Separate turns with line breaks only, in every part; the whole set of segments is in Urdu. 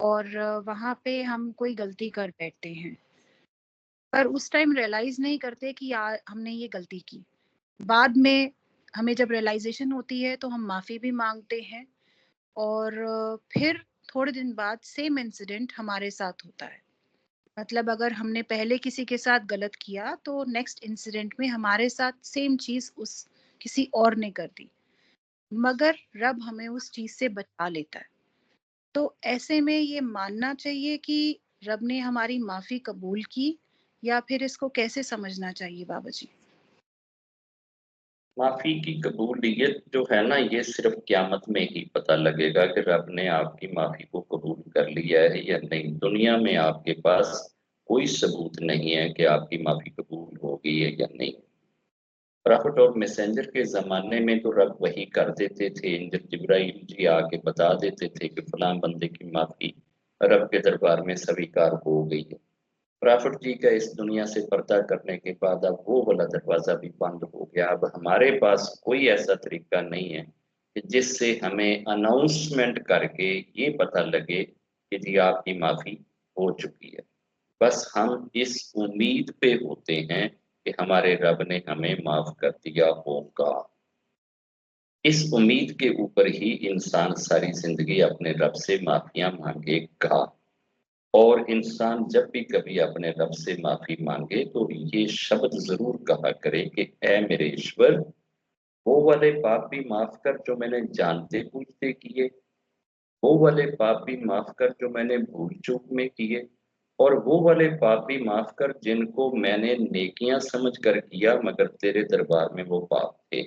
اور وہاں پہ ہم کوئی غلطی کر بیٹھتے ہیں پر اس ٹائم ریئلائز نہیں کرتے کہ ہم نے یہ غلطی کی. بعد میں ہمیں جب ریئلائزیشن ہوتی ہے تو ہم معافی بھی مانگتے ہیں اور پھر تھوڑے دن بعد سیم انسیڈنٹ ہمارے ساتھ ہوتا ہے. مطلب اگر ہم نے پہلے کسی کے ساتھ غلط کیا تو نیکسٹ انسیڈنٹ میں ہمارے ساتھ سیم چیز اس کسی اور نے کر دی مگر رب ہمیں اس چیز سے بچا لیتا ہے. تو ایسے میں یہ ماننا چاہیے کہ رب نے ہماری معافی قبول کی یا پھر اس کو کیسے سمجھنا چاہیے بابا جی؟
معافی کی قبولیت جو ہے نا یہ صرف قیامت میں ہی پتہ لگے گا کہ رب نے آپ کی معافی کو قبول کر لیا ہے یا نہیں. دنیا میں آپ کے پاس کوئی ثبوت نہیں ہے کہ آپ کی معافی قبول ہوگی ہے یا نہیں. پرافٹ اور میسنجر کے زمانے میں تو رب وہی کر دیتے تھے، جبرائیل جی آ کے بتا دیتے تھے کہ فلاں بندے کی معافی رب کے دربار میں سویکار ہو گئی ہے. پرافٹ جی کا اس دنیا سے پردہ کرنے کے بعد اب وہ والا دروازہ بھی بند ہو گیا. اب ہمارے پاس کوئی ایسا طریقہ نہیں ہے کہ جس سے ہمیں اناؤنسمنٹ کر کے یہ پتہ لگے کہ جی آپ کی معافی ہو چکی ہے. بس ہم اس امید پہ ہوتے ہیں کہ ہمارے رب نے ہمیں معاف کر دیا ہوگا. اس امید کے اوپر ہی انسان ساری زندگی اپنے رب سے معافیاں مانگے گا. اور انسان جب بھی کبھی اپنے رب سے معافی مانگے تو یہ شبد ضرور کہا کرے کہ اے میرے ایشور وہ والے پاپ بھی معاف کر جو میں نے جانتے بوجھتے کیے، وہ والے پاپ بھی معاف کر جو میں نے بھول چوک میں کیے، اور وہ والے پاپ بھی معاف کر جن کو میں نے نیکیاں سمجھ کر کیا مگر تیرے دربار میں وہ پاپ تھے،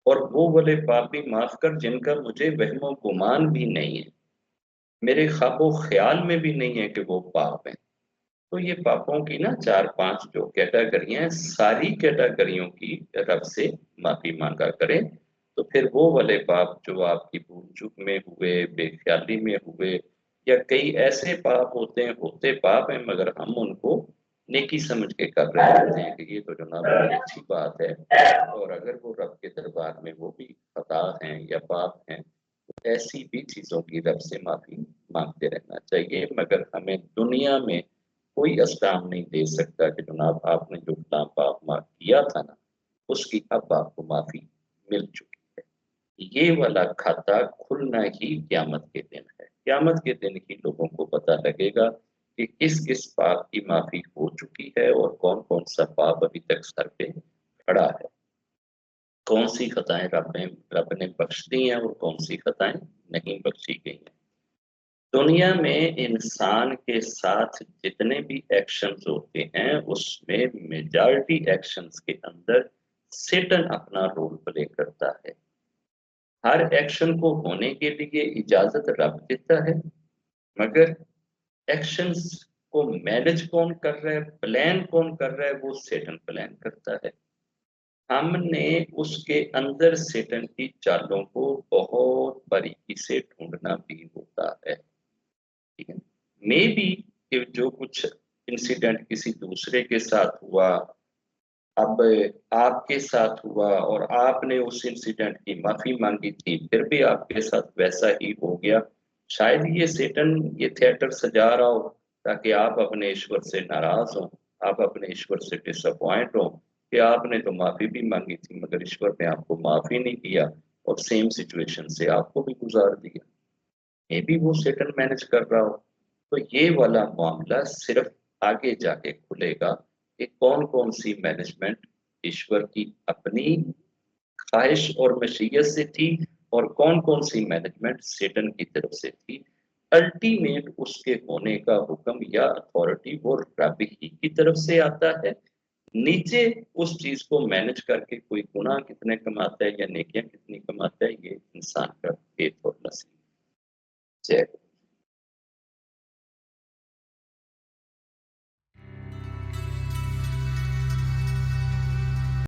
اور وہ والے پاپ بھی معاف کر جن کا مجھے وہم و گمان بھی نہیں ہے، میرے خواب و خیال میں بھی نہیں ہے کہ وہ پاپ ہیں. تو یہ پاپوں کی نا 4-5 جو کیٹاگریاں ہیں، ساری کیٹاگریوں کی رب سے معافی مانگا کریں. تو پھر وہ والے پاپ جو آپ کی بھول چوک میں ہوئے، بے خیالی میں ہوئے، یا کئی ایسے پاپ ہوتے پاپ ہیں مگر ہم ان کو نیکی سمجھ کے کر رہے ہوتے ہیں کہ یہ تو جناب بڑی اچھی بات ہے، اور اگر وہ رب کے دربار میں وہ بھی خطا ہیں یا پاپ ہیں تو ایسی بھی چیزوں کی رب سے معافی مانگتے رہنا چاہیے. مگر ہمیں دنیا میں کوئی اسلام نہیں دے سکتا کہ جناب آپ نے جو فلاں پاپ معاف کیا تھا نا اس کی اب آپ کو معافی مل چکی ہے. یہ والا کھاتا کھلنا ہی قیامت کے دن ہے. قیامت کے دن ہی لوگوں کو پتہ لگے گا کہ کس کس پاپ کی معافی ہو چکی ہے اور کون کون سا پاپ ابھی تک سر پہ کھڑا ہے، کون سی خطائیں رب نے بخش دی ہیں اور کون سی خطائیں نہیں بخشی گئی ہیں. دنیا میں انسان کے ساتھ جتنے بھی ایکشنز ہوتے ہیں اس میں میجارٹی ایکشنز کے اندر سیٹن اپنا رول پلے کرتا ہے. ہر ایکشن کو ہونے کے لیے اجازت رب دیتا ہے مگر ایکشنز کو مینج کون کر رہا ہے، پلان کون کر رہا ہے، وہ سیٹن پلان کرتا ہے. ہم نے اس کے اندر سیٹن کی چالوں کو بہت باریکی سے ڈھونڈنا بھی ہوتا ہے. مے بی کہ جو کچھ انسیڈنٹ کسی دوسرے کے ساتھ ہوا اب آپ کے ساتھ ہوا اور آپ نے اس انسیڈنٹ کی معافی مانگی تھی پھر بھی آپ کے ساتھ ویسا ہی ہو گیا. شاید یہ سیٹن یہ تھیٹر سجا رہا ہو تاکہ آپ اپنے ایشور سے ناراض ہوں، آپ اپنے ایشور سے ڈس اپوائنٹ ہوں کہ آپ نے تو معافی بھی مانگی تھی مگر ایشور نے آپ کو معافی نہیں کیا اور سیم سچویشن سے آپ کو بھی گزار دیا. یہ بھی وہ سیٹن مینج کر رہا ہو. تو یہ والا معاملہ صرف آگے جا کے کھلے گا کہ کون کون سی مینجمنٹ ایشور کی اپنی خواہش اور مشیت سے تھی اور کون کون سی مینجمنٹ سیٹن کی طرف سے تھی. الٹیمیٹ اس کے ہونے کا حکم یا اتھارٹی وہ رب ہی کی طرف سے آتا ہے. نیچے اس چیز کو مینج کر کے کوئی گناہ کتنے کماتا ہے یا نیکیاں کتنی کماتا ہے یہ انسان کا فیتھ اور نصیب. جے